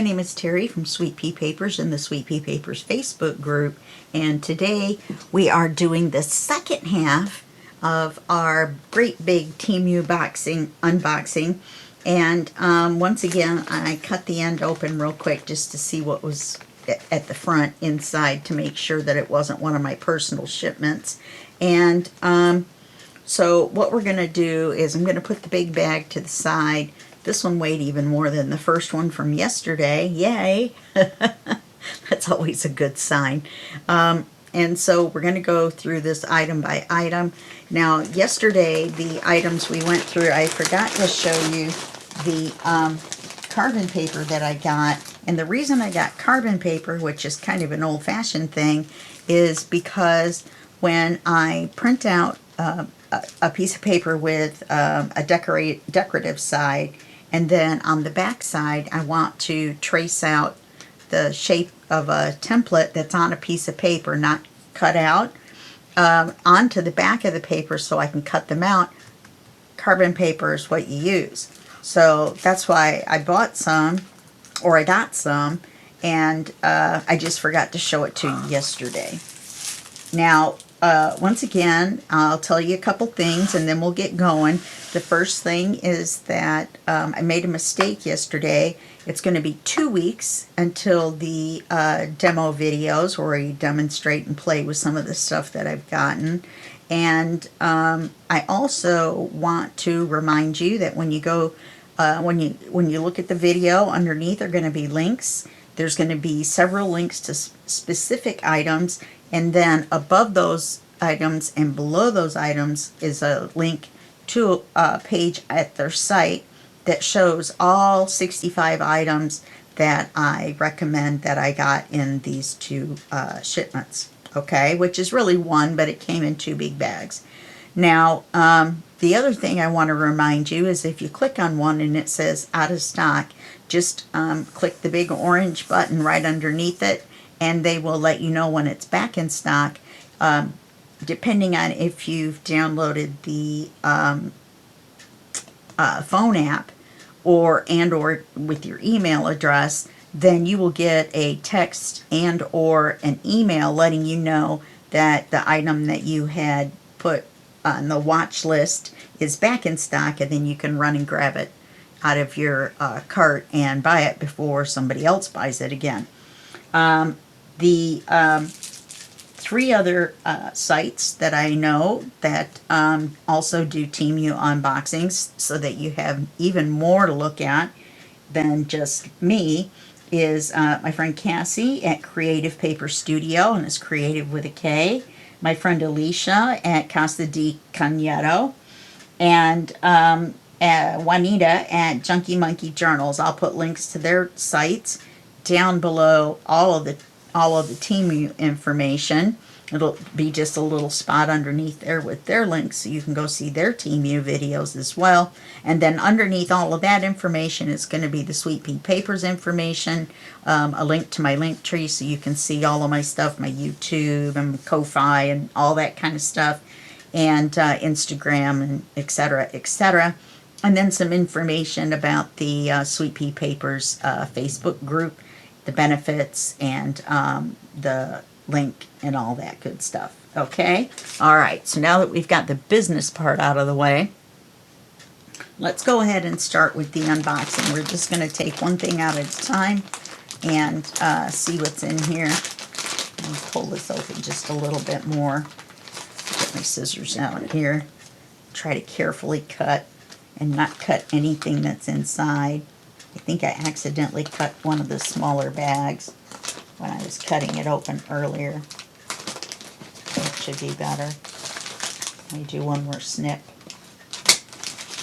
my name is Terry from Sweet Pea Papers in the Sweet Pea Papers Facebook group, and today we are doing the second half of our great big Temu unboxing. And once again, I cut the end open real quick just to see what was at the front inside to make sure that it wasn't one of my personal shipments. And so what we're going to do is I'm going to put the big bag to the side. This one weighed even more than the first one from yesterday. Yay! That's always a good sign. And so we're going to go through this item by item. Now, yesterday, the items we went through, I forgot to show you the carbon paper that I got. And the reason I got carbon paper, which is kind of an old-fashioned thing, is because when I print out a piece of paper with a decorative side, and then on the back side I want to trace out the shape of a template that's on a piece of paper, not cut out, onto the back of the paper so I can cut them out. Carbon paper is what you use. So that's why I bought some, or I got some, and I just forgot to show it to you yesterday. Now, once again, I'll tell you a couple things and then we'll get going. The first thing is that I made a mistake yesterday. It's going to be 2 weeks until the demo videos where I demonstrate and play with some of the stuff that I've gotten. And I also want to remind you that when you go, when you look at the video, underneath are going to be links. There's going to be several links to specific items, and then above those items and below those items is a link to a page at their site that shows all 65 items that I recommend that I got in these two shipments, okay? Which is really one, but it came in 2 big bags. Now, the other thing I want to remind you is if you click on one and it says out of stock, just click the big orange button right underneath it, and they will let you know when it's back in stock. Depending on if you've downloaded the phone app or with your email address, then you will get a text and or an email letting you know that the item that you had put on the watch list is back in stock, and then you can run and grab it out of your cart and buy it before somebody else buys it again. The 3 other sites that I know that also do Temu unboxings so that you have even more to look at than just me is my friend Cassie at Creative Paper Studio, and it's creative with a K. My friend Alicia at Casa di Cagneto, and Juanita at Junkie Monkey Journals. I'll put links to their sites down below all of the Temu information. It'll be just a little spot underneath there with their links so you can go see their Temu videos as well. And then underneath all of that information is going to be the Sweet Pea Papers information, a link to my link tree so you can see all of my stuff, my YouTube and Ko-Fi and all that kind of stuff, and Instagram and etc., etc. And then some information about the Sweet Pea Papers Facebook group, the benefits, and the link and all that good stuff. Okay? All right, so now that we've got the business part out of the way, let's go ahead and start with the unboxing. We're just going to take one thing out at a time and see what's in here. Let me pull this open just a little bit more. Get my scissors out here. Try to carefully cut and not cut anything that's inside. I think I accidentally cut one of the smaller bags when I was cutting it open earlier. That should be better. Let me do one more snip.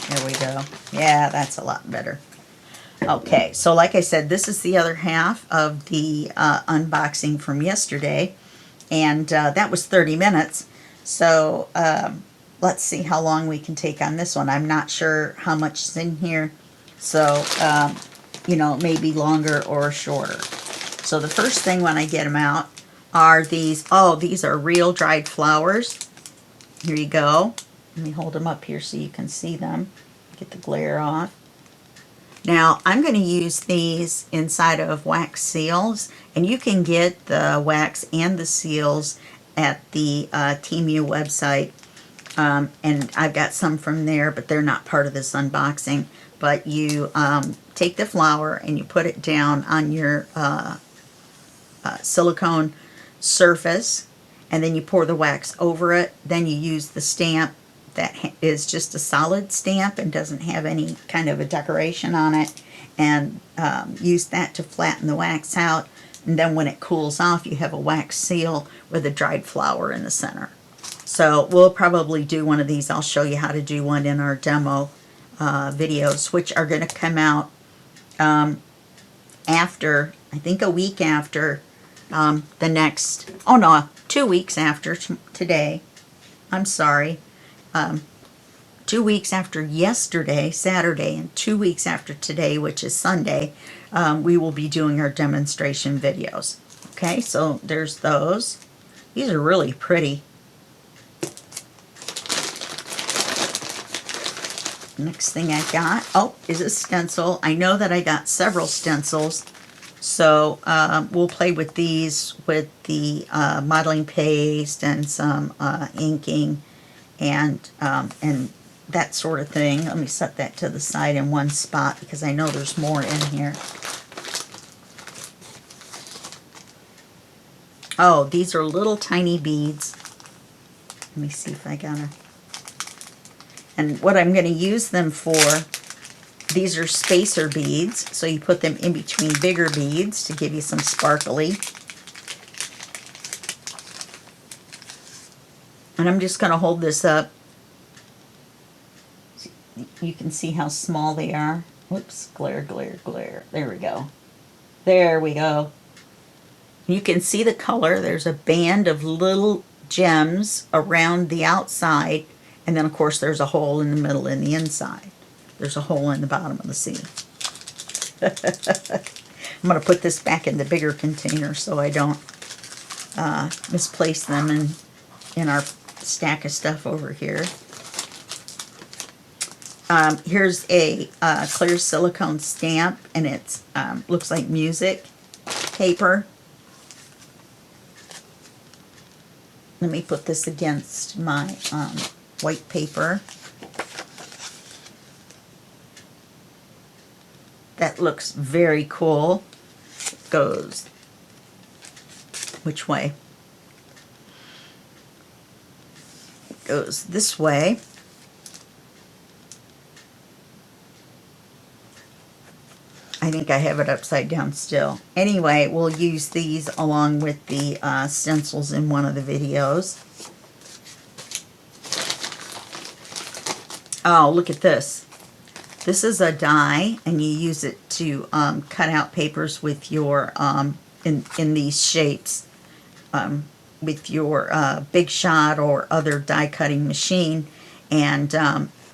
There we go. Yeah, that's a lot better. Okay, so like I said, this is the other half of the unboxing from yesterday, and that was 30 minutes. So let's see how long we can take on this one. I'm not sure how much is in here, so you know, maybe longer or shorter. So the first thing when I get them out are these. Oh, these are real dried flowers. Here you go. Let me hold them up here so you can see them. Get the glare off. Now I'm going to use these inside of wax seals, and you can get the wax and the seals at the Temu website. And I've got some from there, but they're not part of this unboxing. But you take the flour and you put it down on your silicone surface, and then you pour the wax over it. Then you use the stamp that is just a solid stamp and doesn't have any kind of a decoration on it, and use that to flatten the wax out. And then when it cools off, you have a wax seal with a dried flower in the center. So we'll probably do one of these. I'll show you how to do one in our demo videos, which are going to come out after, I think a week after the next, oh no, 2 weeks after today. I'm sorry. 2 weeks after yesterday, Saturday, and 2 weeks after today, which is Sunday, we will be doing our demonstration videos. Okay, so there's those. These are really pretty. Next thing I got, oh, is a stencil. I know that I got several stencils, so we'll play with these with the modeling paste and some inking and that sort of thing. Let me set that to the side in one spot because I know there's more in here. Oh, these are little tiny beads. Let me see if I got a... And what I'm going to use them for, these are spacer beads, so you put them in between bigger beads to give you some sparkly. And I'm just going to hold this up. You can see how small they are. Whoops, glare, glare, glare. There we go. There we go. You can see the color. There's a band of little gems around the outside. And then, of course, there's a hole in the middle and the inside. There's a hole in the bottom of the C. I'm going to put this back in the bigger container so I don't misplace them in our stack of stuff over here. Here's a clear silicone stamp, and it looks like music paper. Let me put this against my white paper. That looks very cool. It goes which way? It goes this way. I think I have it upside down still. Anyway, we'll use these along with the stencils in one of the videos. Oh, look at this. This is a die, and you use it to cut out papers with your, in these shapes, with your Big Shot or other die cutting machine, and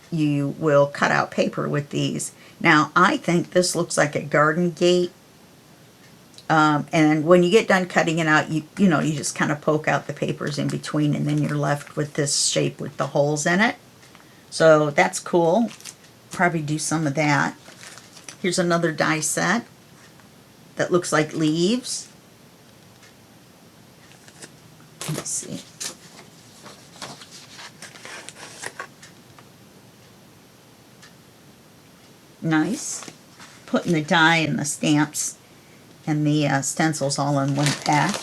you will cut out paper with these. Now, I think this looks like a garden gate, and when you get done cutting it out, you just kind of poke out the papers in between, and then you're left with this shape with the holes in it. So that's cool. Probably do some of that. Here's another die set that looks like leaves. Let's see. Nice. Putting the die and the stamps and the stencils all in one pack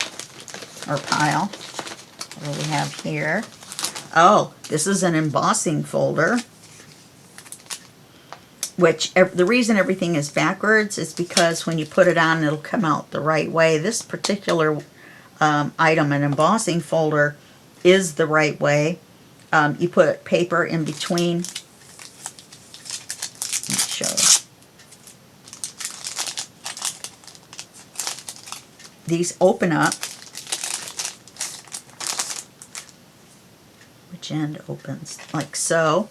or pile. What do we have here? Oh, this is an embossing folder, which the reason everything is backwards is because when you put it on, it'll come out the right way. This particular item, an embossing folder, is the right way. You put paper in between. Let me show you. These open up. Which end opens? Like so.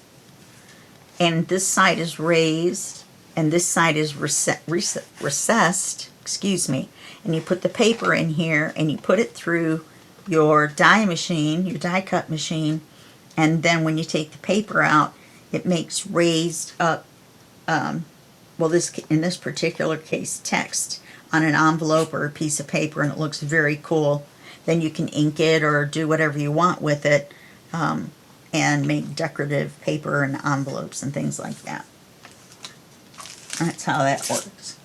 And this side is raised, and this side is recessed, excuse me. And you put the paper in here, and you put it through your die machine, your die cut machine, and then when you take the paper out, it makes raised up well, this in this particular case, text on an envelope or a piece of paper, and it looks very cool. Then you can ink it or do whatever you want with it, and make decorative paper and envelopes and things like that. That's how that works.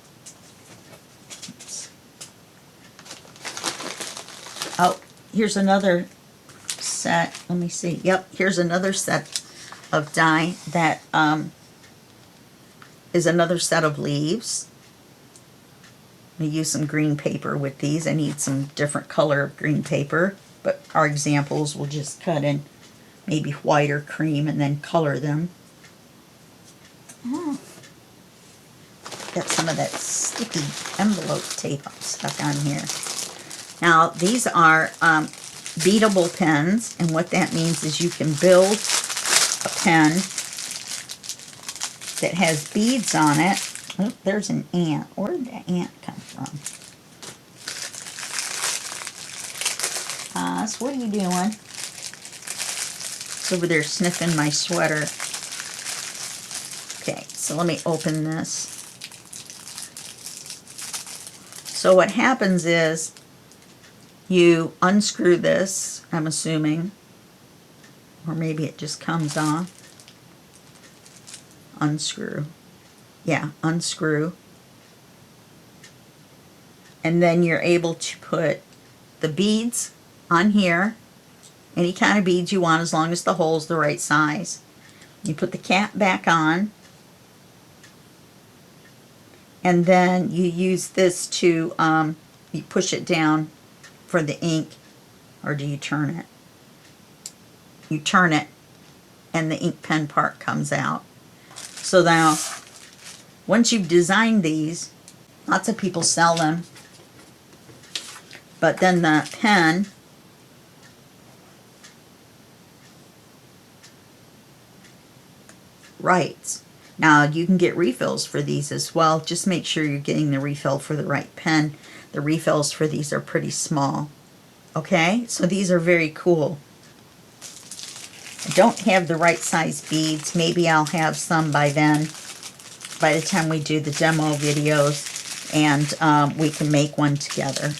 Oops. Oh, here's another set. Let me see. Yep, here's another set of die that is another set of leaves. I'm going to use some green paper with these. I need some different color of green paper, but our examples will just cut in maybe white or cream and then color them. Oh. Got some of that sticky envelope tape stuck on here. Now these are beadable pens, and what that means is you can build a pen that has beads on it. Oh, there's an ant. Where did that ant come from? Oz, what are you doing? It's over there sniffing my sweater. Okay, so let me open this. So what happens is you unscrew this, I'm assuming, or maybe it just comes off. Unscrew. Yeah, unscrew. And then you're able to put the beads on here. Any kind of beads you want, as long as the hole's the right size. You put the cap back on. And then you use this to, you push it down for the ink. Or do you turn it? You turn it and the ink pen part comes out. So now, once you've designed these, lots of people sell them, but then the pen writes. Now you can get refills for these as well. Just make sure you're getting the refill for the right pen. The refills for these are pretty small. Okay, so these are very cool. I don't have the right size beads. Maybe I'll have some by then, by the time we do the demo videos, and we can make one together.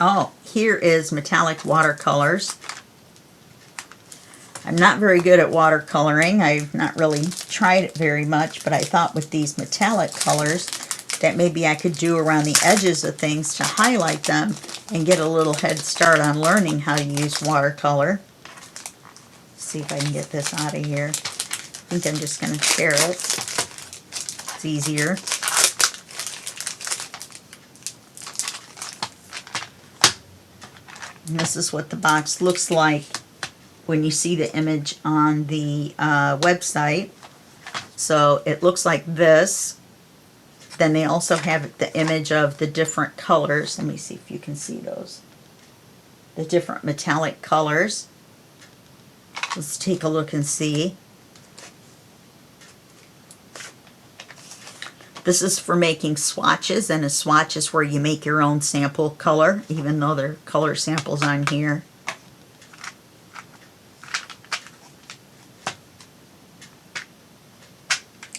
Oh, here is metallic watercolors. I'm not very good at watercoloring. I've not really tried it very much, but I thought with these metallic colors that maybe I could do around the edges of things to highlight them and get a little head start on learning how to use watercolor. Let's see if I can get this out of here. I think I'm just going to tear it. It's easier. And this is what the box looks like when you see the image on the website. So it looks like this. Then they also have the image of the different colors. Let me see if you can see those. The different metallic colors. Let's take a look and see. This is for making swatches, and a swatch is where you make your own sample color, even though there are color samples on here.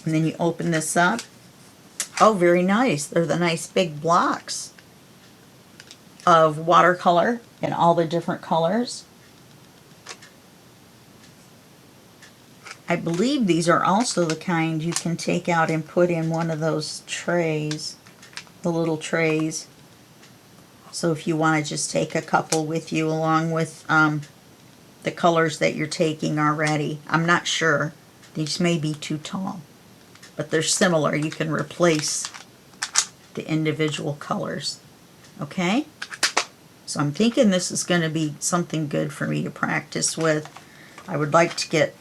And then you open this up. Oh, very nice. They're the nice big blocks of watercolor in all the different colors. I believe these are also the kind you can take out and put in one of those trays, the little trays. So if you want to just take a couple with you along with the colors that you're taking already. I'm not sure. These may be too tall, but they're similar. You can replace the individual colors. Okay? So I'm thinking this is going to be something good for me to practice with. I would like to get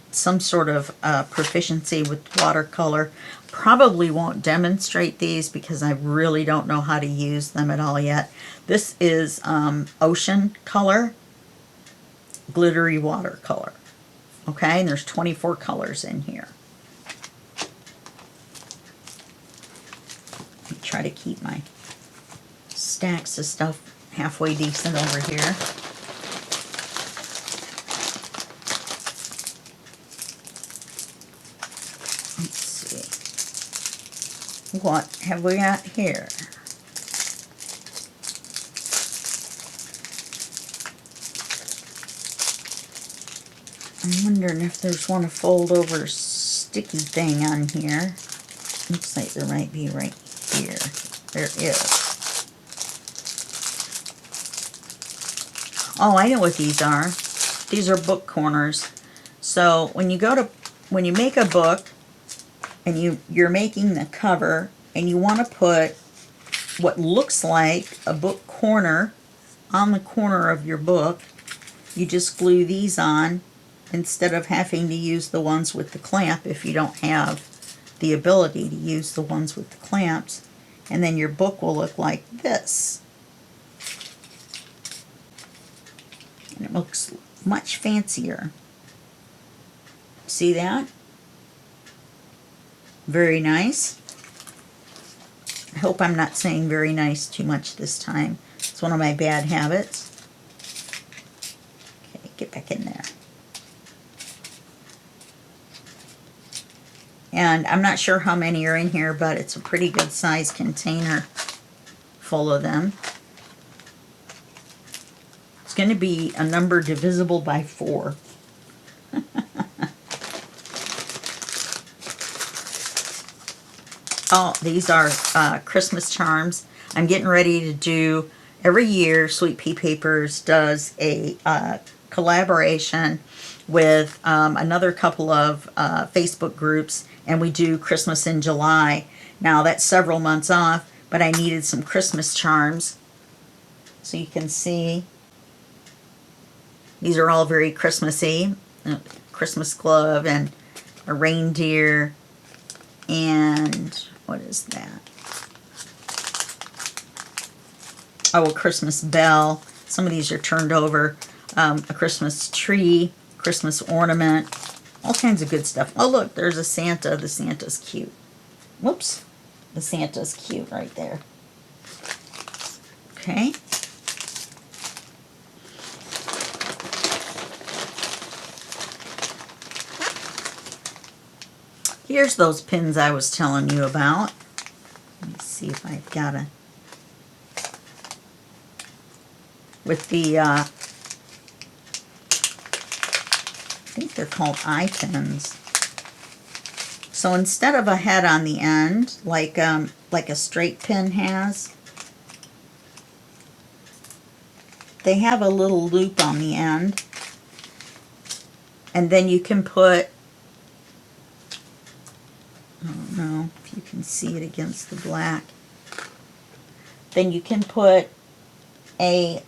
some sort of proficiency with watercolor. Probably won't demonstrate these because I really don't know how to use them at all yet. This is Ocean Color Glittery Watercolor. Okay, and there's 24 colors in here. Let me try to keep my stacks of stuff halfway decent over here. Let's see. What have we got here? I'm wondering if there's one a fold over sticky thing on here. Looks like there might be right here. There is. Oh, I know what these are. These are book corners. So when you make a book and you're making the cover and you want to put what looks like a book corner on the corner of your book, you just glue these on instead of having to use the ones with the clamp if you don't have the ability to use the ones with the clamps, and then your book will look like this. And it looks much fancier. See that? Very nice. I hope I'm not saying very nice too much this time. It's one of my bad habits. Okay, get back in there. And I'm not sure how many are in here, but it's a pretty good size container full of them. It's going to be a number divisible by 4. Oh, these are Christmas charms. I'm getting ready to do, every year Sweet Pea Papers does a collaboration with another couple of Facebook groups, and we do Christmas in July. Now that's several months off, but I needed some Christmas charms. So you can see these are all very Christmassy. Christmas glove and a reindeer, and what is that? Oh, a Christmas bell. Some of these are turned over. A Christmas tree, Christmas ornament, all kinds of good stuff. Oh, look, there's a Santa. The Santa's cute. Whoops. The Santa's cute right there. Okay. Here's those pins I was telling you about. Let me see if I've got a... With the... I think they're called eye pins. So instead of a head on the end, like a straight pin has, they have a little loop on the end, and then you can put, I don't know if you can see it against the black, then you can put a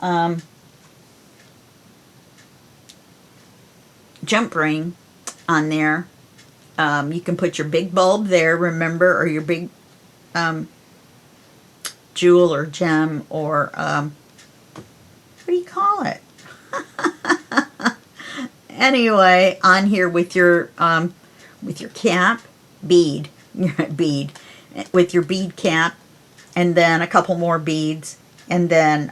jump ring on there. You can put your big bulb there, remember, or your big jewel or gem, or what do you call it? Anyway, on here with your cap, bead, with your bead cap, and then a couple more beads, and then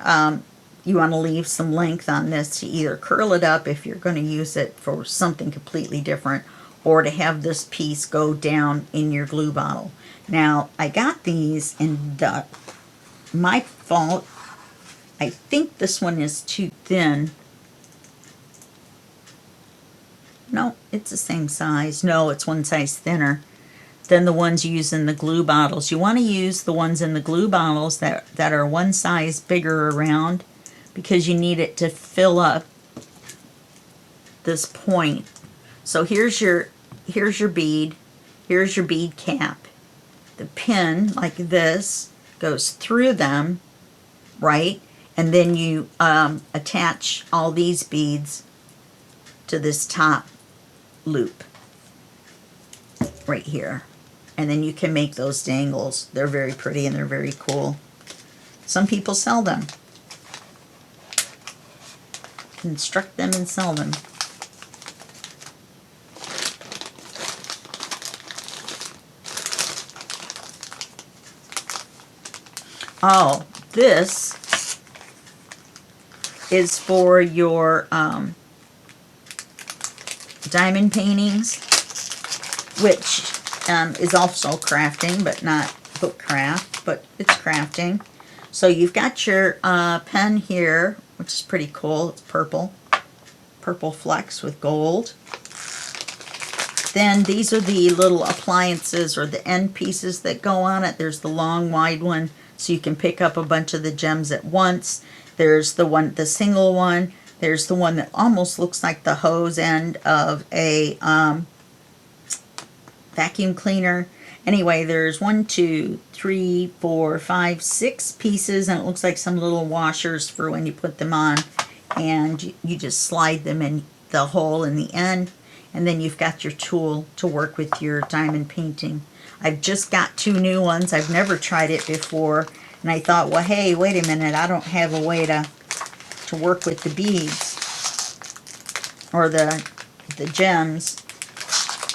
you want to leave some length on this to either curl it up if you're going to use it for something completely different, or to have this piece go down in your glue bottle. Now, I got these in my fault. I think this one is too thin. No, it's the same size. No, it's one size thinner than the ones you use in the glue bottles. You want to use the ones in the glue bottles that are one size bigger around, because you need it to fill up this point. So here's your bead, here's your bead cap. The pin, like this, goes through them, right? And then you attach all these beads to this top loop right here. And then you can make those dangles. They're very pretty and they're very cool. Some people sell them. Construct them and sell them. Oh, this is for your diamond paintings, which is also crafting, but not book craft, but it's crafting. So you've got your pen here, which is pretty cool. It's purple flecks with gold. Then these are the little appliances or the end pieces that go on it. There's the long, wide one, so you can pick up a bunch of the gems at once. There's the single one. There's the one that almost looks like the hose end of a vacuum cleaner. Anyway, there's 1, 2, 3, 4, 5, 6 pieces, and it looks like some little washers for when you put them on. And you just slide them in the hole in the end. And then you've got your tool to work with your diamond painting. I've just got 2 new ones. I've never tried it before. And I thought, well, hey, wait a minute. I don't have a way to work with the beads or the gems.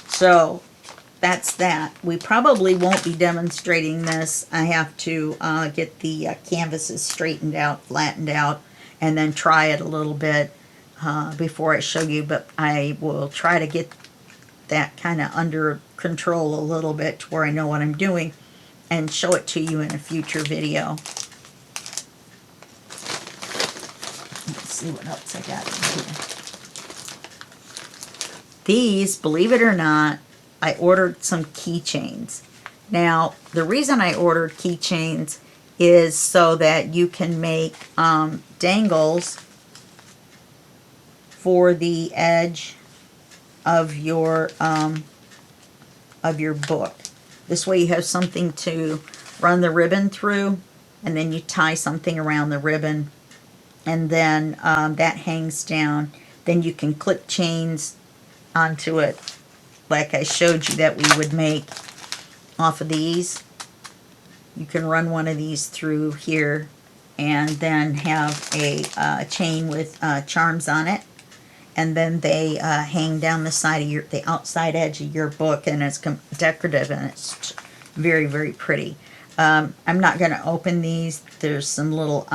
So that's that. We probably won't be demonstrating this. I have to get the canvases straightened out, flattened out, and then try it a little bit before I show you. But I will try to get that kind of under control a little bit to where I know what I'm doing and show it to you in a future video. Let's see what else I got in here. These, believe it or not, I ordered some keychains. Now, the reason I ordered keychains is so that you can make dangles for the edge of your book. This way you have something to run the ribbon through, and then you tie something around the ribbon, and then that hangs down. Then you can clip chains onto it, like I showed you that we would make off of these. You can run one of these through here and then have a chain with charms on it, and then they hang down the side of the outside edge of your book, and it's decorative, and it's very, very pretty. I'm not going to open these. There's some little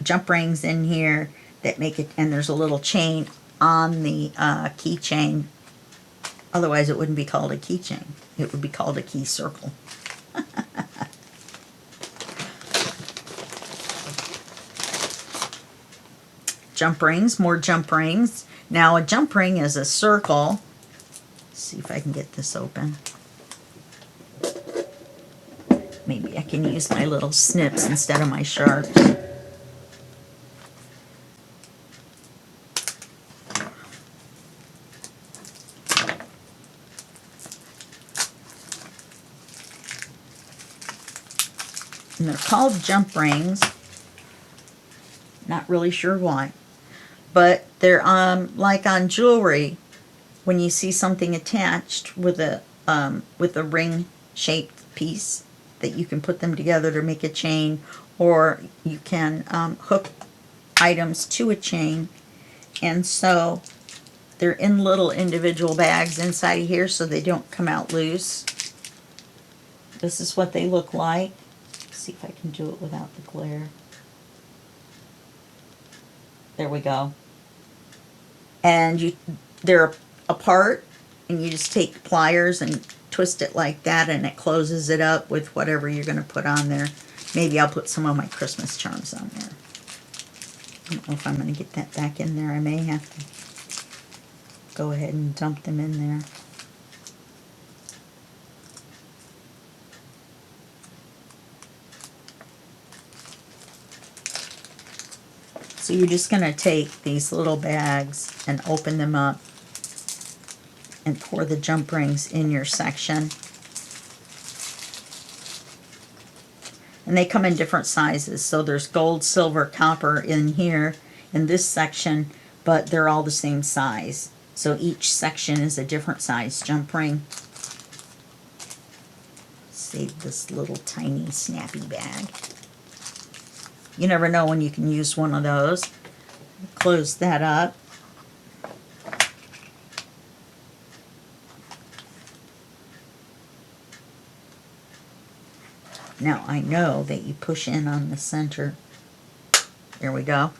jump rings in here that make it, and there's a little chain on the keychain. Otherwise it wouldn't be called a keychain. It would be called a key circle. Jump rings, more jump rings. Now a jump ring is a circle. Let's see if I can get this open. Maybe I can use my little snips instead of my sharps. And they're called jump rings. Not really sure why. But they're like on jewelry, when you see something attached with a ring-shaped piece, that you can put them together to make a chain, or you can hook items to a chain. And so they're in little individual bags inside of here, so they don't come out loose. This is what they look like. Let's see if I can do it without the glare. There we go. And they're apart, and you just take pliers and twist it like that, and it closes it up with whatever you're going to put on there. Maybe I'll put some of my Christmas charms on there. I don't know if I'm going to get that back in there. I may have to go ahead and dump them in there. So you're just going to take these little bags and open them up and pour the jump rings in your section. And they come in different sizes. So there's gold, silver, copper in here in this section, but they're all the same size. So each section is a different size jump ring. Save this little tiny snappy bag. You never know when you can use one of those. Close that up. Now I know that you push in on the center. There we go.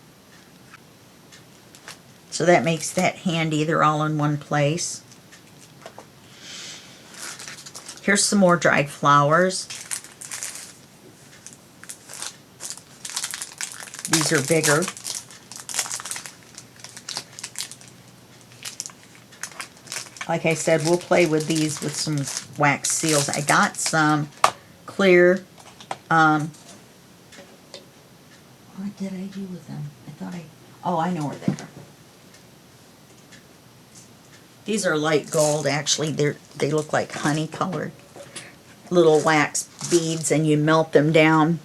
So that makes that handy. They're all in one place. Here's some more dried flowers. These are bigger. Like I said, we'll play with these with some wax seals. I got some clear, what did I do with them? Oh, I know where they are. These are light gold, actually. They look like honey colored little wax beads, and you melt them down,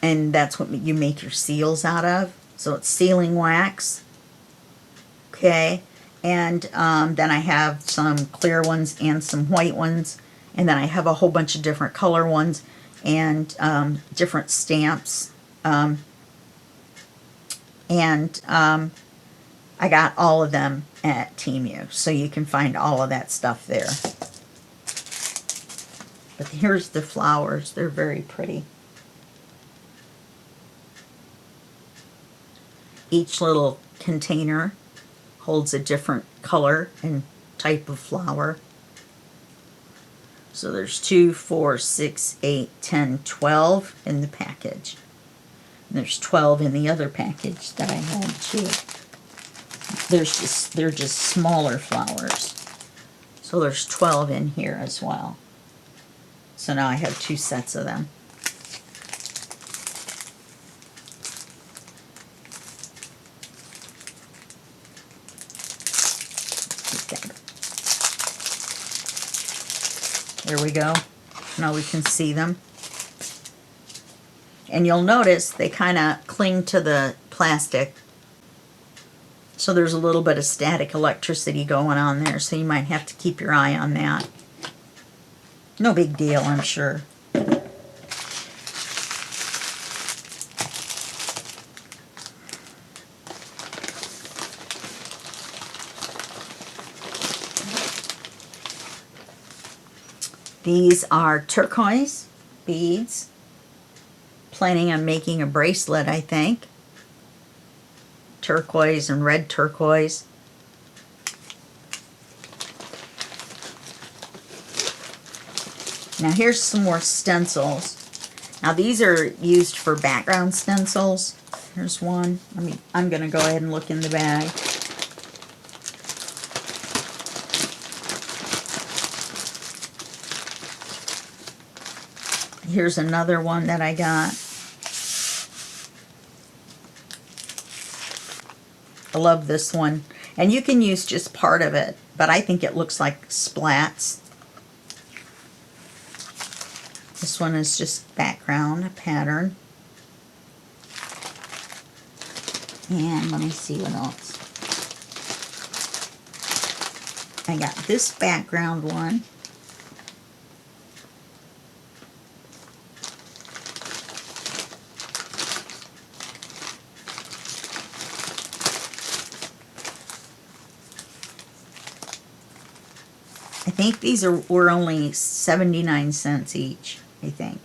and that's what you make your seals out of. So it's sealing wax. Okay. And then I have some clear ones and some white ones. And then I have a whole bunch of different color ones and different stamps. I got all of them at Temu. So you can find all of that stuff there. But here's the flowers. They're very pretty. Each little container holds a different color and type of flower. So there's 2, 4, 6, 8, 10, 12 in the package. And there's 12 in the other package that I had too. They're just smaller flowers. So there's 12 in here as well. So now I have 2 sets of them. There we go. Now we can see them. And you'll notice they kind of cling to the plastic. So there's a little bit of static electricity going on there, so you might have to keep your eye on that. No big deal, I'm sure. These are turquoise beads. Planning on making a bracelet, I think. Turquoise and red turquoise. Now here's some more stencils. Now these are used for background stencils. Here's one. I'm going to go ahead and look in the bag. Here's another one that I got. I love this one. And you can use just part of it, but I think it looks like splats. This one is just background, a pattern. And let me see what else. I got this background one. I think these were only 79 cents each, I think.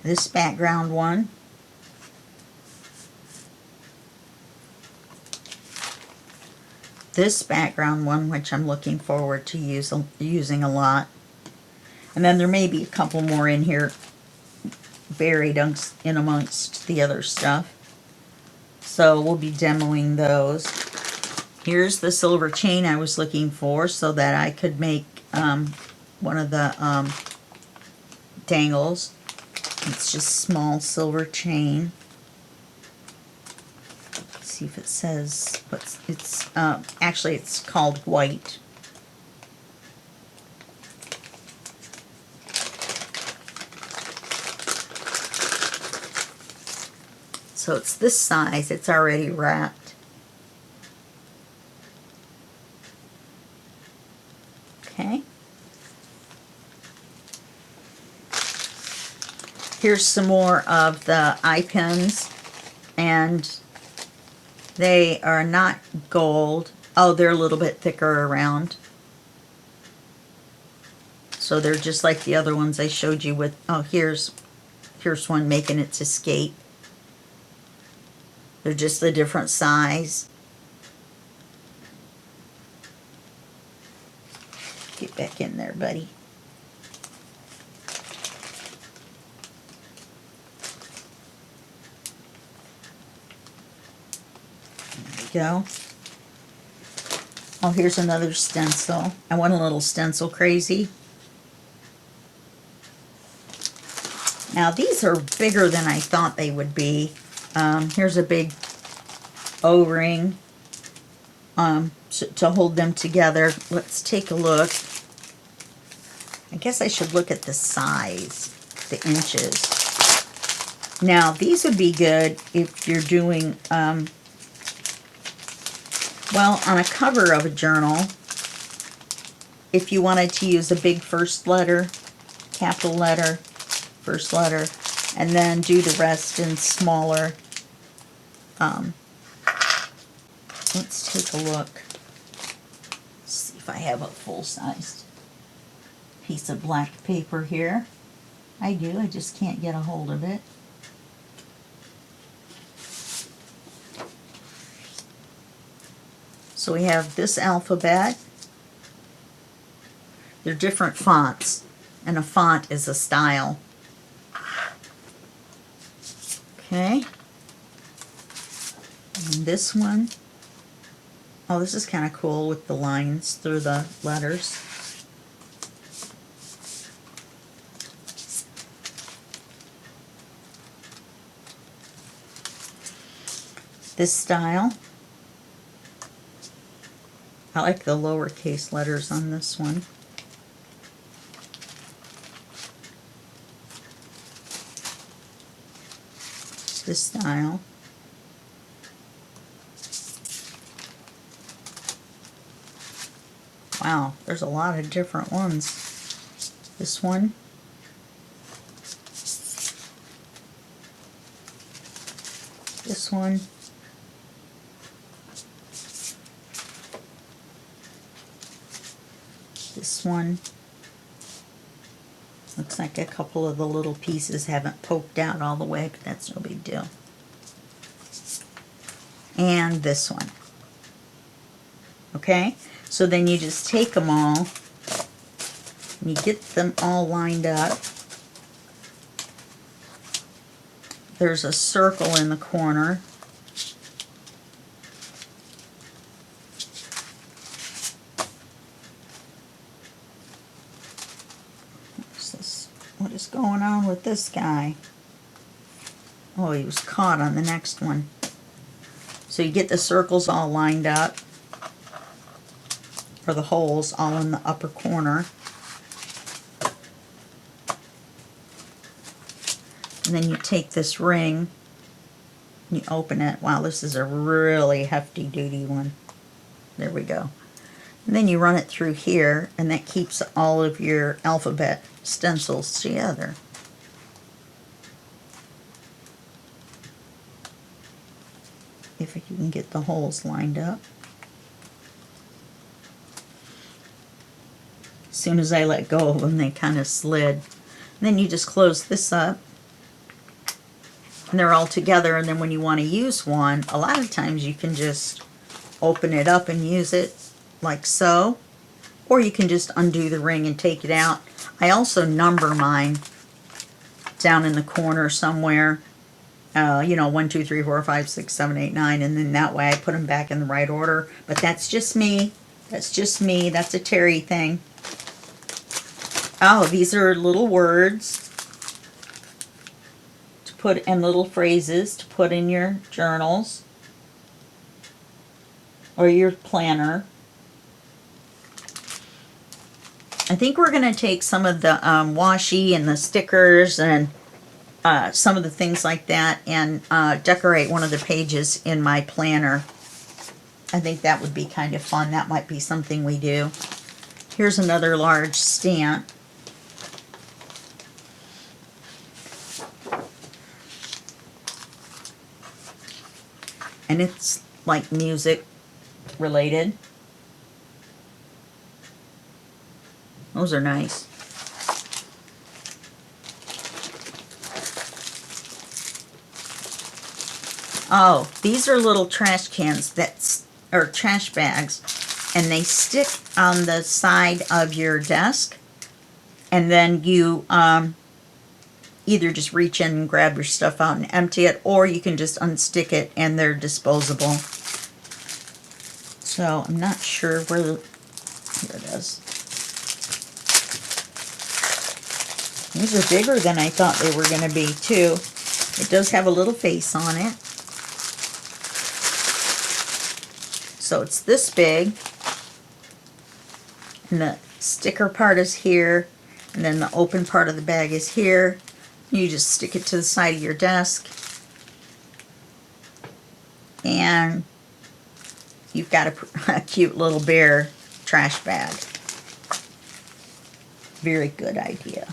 This background one. This background one, which I'm looking forward to using a lot. And then there may be a couple more in here buried in amongst the other stuff. So we'll be demoing those. Here's the silver chain I was looking for so that I could make one of the dangles. It's just small silver chain. Let's see if it says what's it's actually it's called white. So it's this size. It's already wrapped. Okay. Here's some more of the eye pins, and they are not gold. Oh, they're a little bit thicker around. So they're just like the other ones I showed you with, oh, here's Here's one making its escape. They're just a different size. Get back in there, buddy. There we go. Oh, here's another stencil. I went a little stencil crazy. Now these are bigger than I thought they would be. Here's a big O-ring to hold them together. Let's take a look. I guess I should look at the size, the inches. Now these would be good if you're doing, well, on a cover of a journal, if you wanted to use a big first letter, capital letter, first letter, and then do the rest in smaller. Let's take a look. Let's see if I have a full-sized piece of black paper here. I do, I just can't get a hold of it. So we have this alphabet. They're different fonts, and a font is a style. Okay. And this one. Oh, this is kind of cool with the lines through the letters. This style. I like the lowercase letters on this one. This style. Wow, there's a lot of different ones. This one. This one. This one. Looks like a couple of the little pieces haven't poked out all the way, but that's no big deal. And this one. Okay? So then you just take them all, and you get them all lined up. There's a circle in the corner. What's this? What is going on with this guy? Oh, he was caught on the next one. So you get the circles all lined up, or the holes all in the upper corner. And then you take this ring, and you open it. Wow, this is a really hefty duty one. There we go. And then you run it through here, and that keeps all of your alphabet stencils together. If you can get the holes lined up. As soon as I let go of them, they kind of slid. And then you just close this up, and they're all together. And then when you want to use one, a lot of times you can just open it up and use it like so, or you can just undo the ring and take it out. I also number mine down in the corner somewhere. You know, 1, 2, 3, 4, 5, 6, 7, 8, 9, and then that way I put them back in the right order. But that's just me. That's just me. That's a Terry thing. Oh, these are little words to put, and little phrases to put in your journals or your planner. I think we're going to take some of the washi and the stickers and some of the things like that and decorate one of the pages in my planner. I think that would be kind of fun. That might be something we do. Here's another large stamp. And it's like music related. Those are nice. Oh, these are little trash cans or trash bags, and they stick on the side of your desk, and then you either just reach in and grab your stuff out and empty it, or you can just unstick it and they're disposable. So I'm not sure where here it is. These are bigger than I thought they were going to be too. It does have a little face on it. So it's this big. And the sticker part is here. And then the open part of the bag is here. You just stick it to the side of your desk. And you've got a cute little bear trash bag. Very good idea.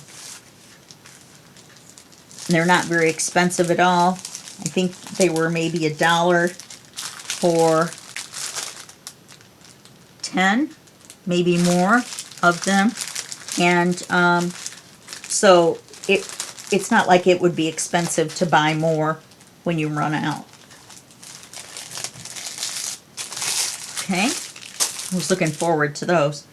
They're not very expensive at all. I think they were maybe $1 for 10, maybe more of them. And so it's not like it would be expensive to buy more when you run out. Okay, I was looking forward to those.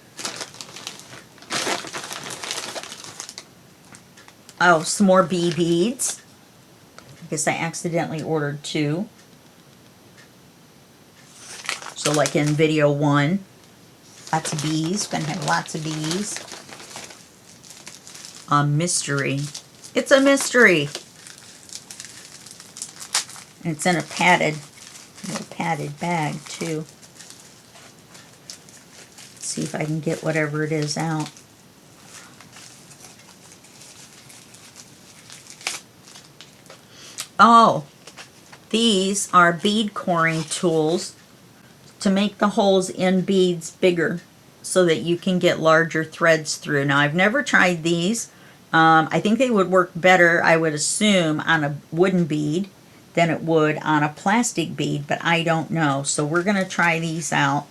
Oh, some more bee beads. I guess I accidentally ordered 2. So like in video 1, lots of bees. Gonna have lots of bees. A mystery. It's a mystery. And it's in a little padded bag too. Let's see if I can get whatever it is out. Oh, these are bead coring tools to make the holes in beads bigger so that you can get larger threads through. Now, I've never tried these. I think they would work better, I would assume, on a wooden bead than it would on a plastic bead, but I don't know. So we're going to try these out.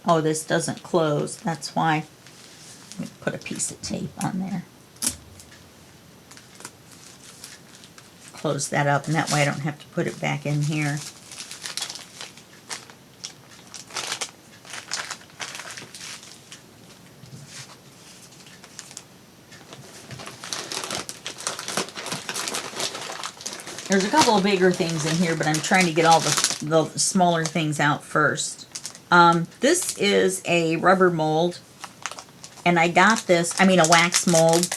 Oh, this doesn't close. That's why. Let me put a piece of tape on there. Close that up, and that way I don't have to put it back in here. There's a couple of bigger things in here, but I'm trying to get all the smaller things out first. This is a rubber mold, and I got this, a wax mold,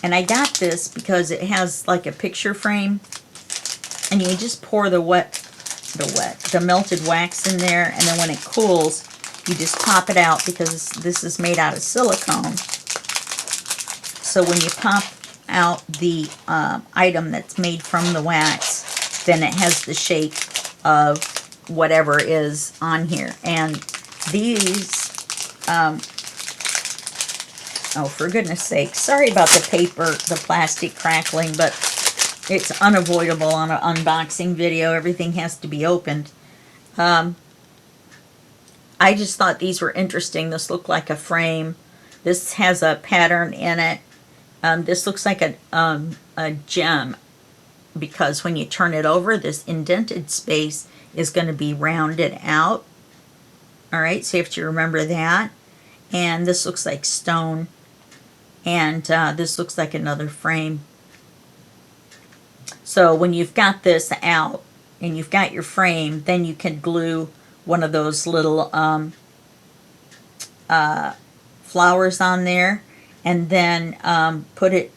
and I got this because it has like a picture frame, and you just pour the melted wax in there, and then when it cools, you just pop it out because this is made out of silicone. So when you pop out the item that's made from the wax, then it has the shape of whatever is on here. And these, oh, for goodness sake, sorry about the paper, the plastic crackling, but it's unavoidable on an unboxing video. Everything has to be opened. I just thought these were interesting. This looked like a frame. This has a pattern in it. This looks like a gem, because when you turn it over, this indented space is going to be rounded out. All right, so you have to remember that. And this looks like stone. And this looks like another frame. So when you've got this out and you've got your frame, then you can glue one of those little flowers on there, and then put it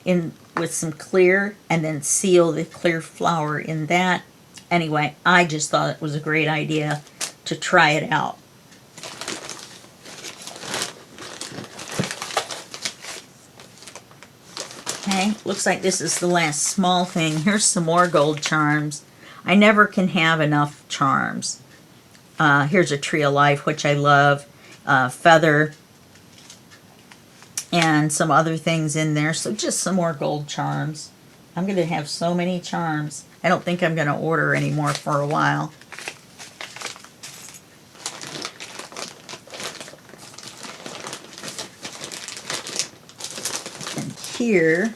in with some clear, and then seal the clear flower in that. Anyway, I just thought it was a great idea to try it out. Okay, looks like this is the last small thing. Here's some more gold charms. I never can have enough charms. Here's a Tree of Life, which I love. Feather. And some other things in there. So just some more gold charms. I'm going to have so many charms. I don't think I'm going to order any more for a while. here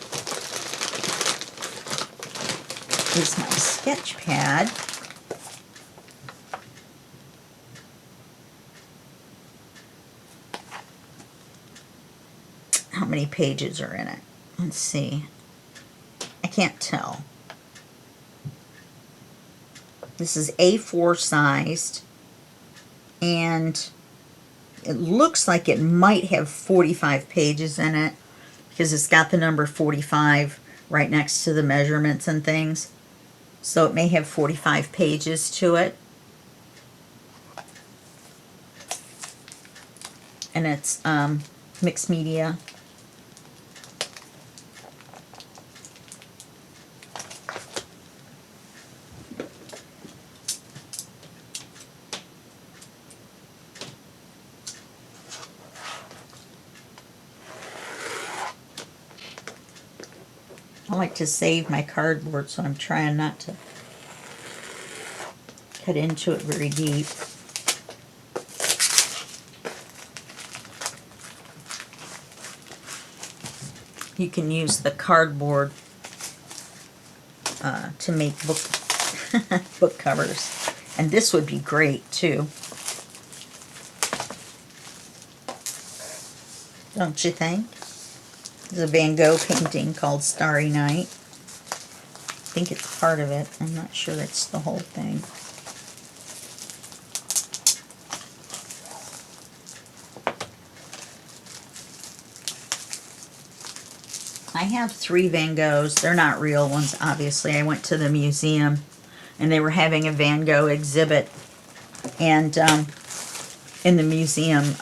is my sketch pad. How many pages are in it? Let's see. I can't tell. This is A4 sized, and it looks like it might have 45 pages in it because it's got the number 45 right next to the measurements and things. So it may have 45 pages to it. And it's mixed media. I like to save my cardboard, so I'm trying not to cut into it very deep. You can use the cardboard to make book covers, and this would be great too. Don't you think? There's a Van Gogh painting called Starry Night. I think it's part of it. I'm not sure it's the whole thing. I have 3 Van Goghs. They're not real ones, obviously. I went to the museum, and they were having a Van Gogh exhibit. And in the museum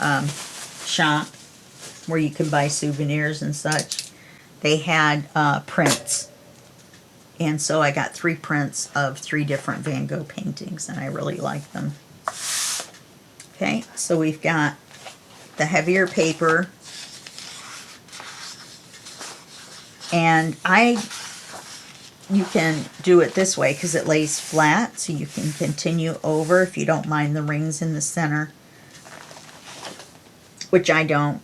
shop, where you can buy souvenirs and such, they had prints. And so I got 3 prints of 3 different Van Gogh paintings, and I really like them. Okay, so we've got the heavier paper. And you can do it this way because it lays flat, so you can continue over if you don't mind the rings in the center, which I don't.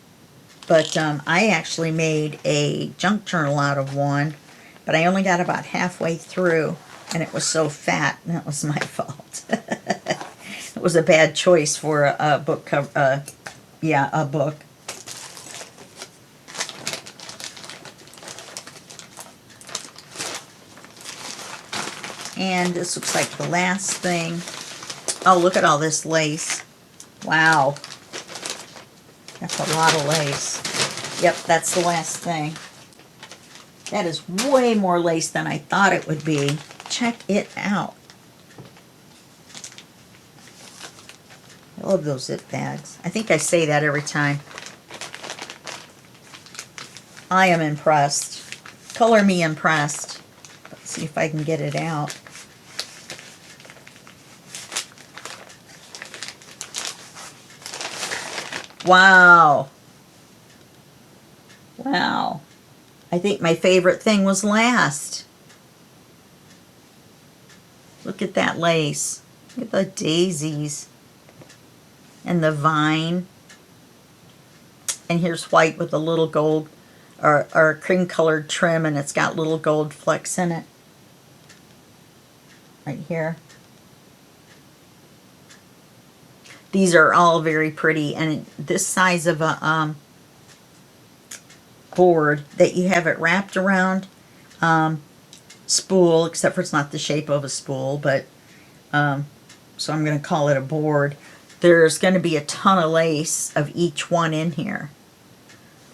But I actually made a junk journal out of one, but I only got about halfway through, and it was so fat, and that was my fault. It was a bad choice for a book cover. A book. And this looks like the last thing. Oh, look at all this lace. Wow. That's a lot of lace. Yep, that's the last thing. That is way more lace than I thought it would be. Check it out. I love those zip bags. I think I say that every time. I am impressed. Color me impressed. Let's see if I can get it out. Wow. Wow. I think my favorite thing was last. Look at that lace. Look at the daisies. And the vine. And here's white with a little gold or cream colored trim, and it's got little gold flecks in it. Right here. These are all very pretty, and this size of a board that you have it wrapped around spool, except for it's not the shape of a spool, but so I'm going to call it a board. There's going to be a ton of lace of each one in here.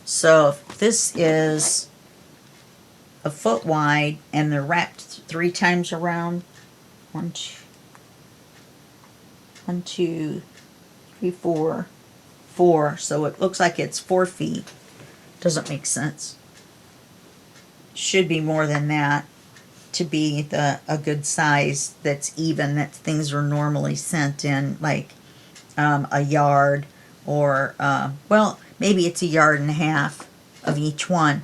So if this is a foot wide and they're wrapped 3 times around, 1, 2, 3, 4, 4. So it looks like it's 4 feet. Doesn't make sense. Should be more than that to be a good size that's even, that things are normally sent in, like a yard or, well, maybe it's 1.5 yards of each one.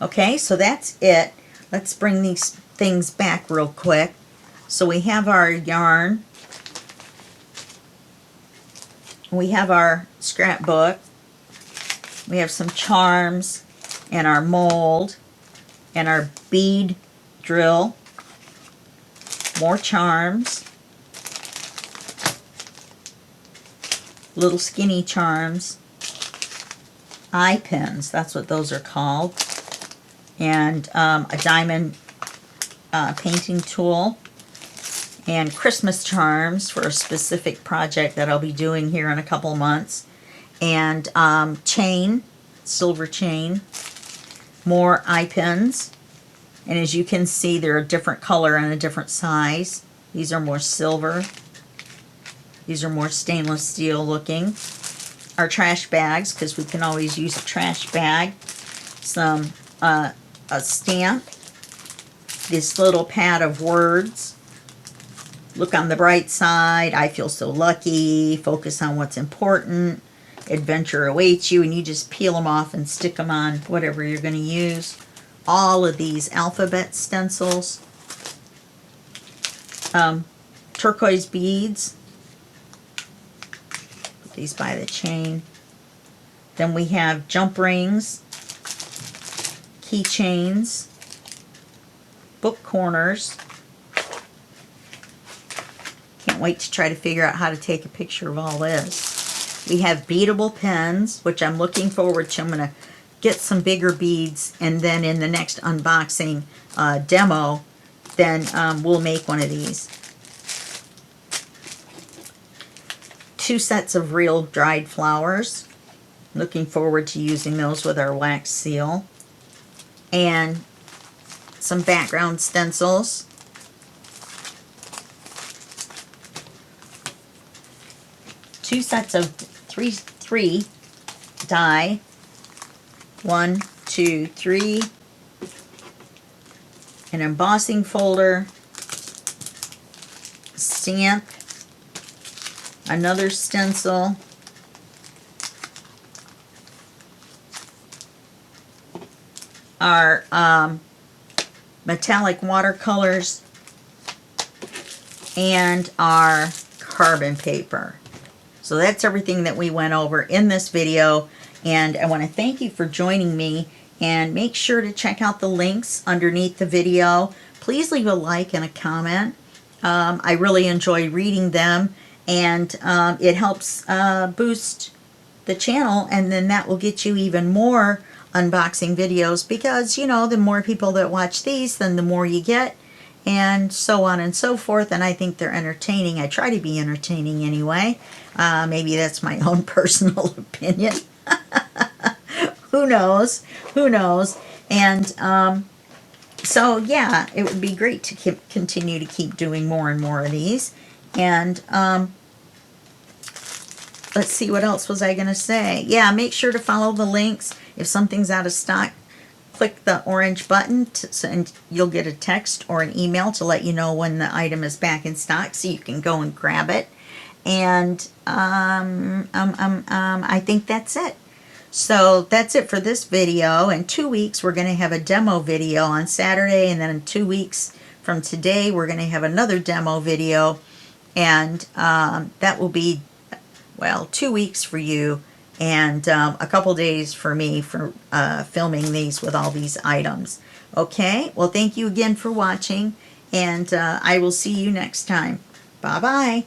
Okay, so that's it. Let's bring these things back real quick. So we have our yarn. We have our scrapbook. We have some charms. and our mold and our bead drill, more charms, little skinny charms, eye pins, that's what those are called, and a diamond painting tool, and Christmas charms for a specific project that I'll be doing here in a couple months, and chain, silver chain, more eye pins, and as you can see they're a different color and a different size. These are more silver, these are more stainless steel looking. Our trash bags, because we can always use a trash bag, some a stamp, this little pad of words, look on the bright side, I feel so lucky, focus on what's important, adventure awaits you, and you just peel them off and stick them on whatever you're going to use. All of these alphabet stencils, turquoise beads, put these by the chain. Then we have jump rings, keychains, book corners. Can't wait to try to figure out how to take a picture of all this. We have beadable pens, which I'm looking forward to. I'm going to get some bigger beads, and then in the next unboxing demo, then we'll make one of these. 2 sets of real dried flowers. Looking forward to using those with our wax seal. And some background stencils. Two sets of three die. 1, 2, 3. An embossing folder. Stamp. Another stencil. Our metallic watercolors and our carbon paper. So that's everything that we went over in this video, and I want to thank you for joining me, and make sure to check out the links underneath the video. Please leave a like and a comment. I really enjoy reading them, and it helps boost the channel, and then that will get you even more unboxing videos, because you know, the more people that watch these, then the more you get, and so on and so forth. And I think they're entertaining. I try to be entertaining anyway. Maybe that's my own personal opinion. Who knows? Who knows? And so yeah, it would be great to continue to keep doing more and more of these. And let's see, what else was I going to say? Yeah, make sure to follow the links. If something's out of stock, click the orange button and you'll get a text or an email to let you know when the item is back in stock, so you can go and grab it. And I think that's it. So that's it for this video. In 2 weeks, we're going to have a demo video on Saturday, and then in 2 weeks from today, we're going to have another demo video, and that will be, well, 2 weeks for you, and a couple days for me for filming these with all these items. Okay, well, thank you again for watching, and I will see you next time. Bye-bye.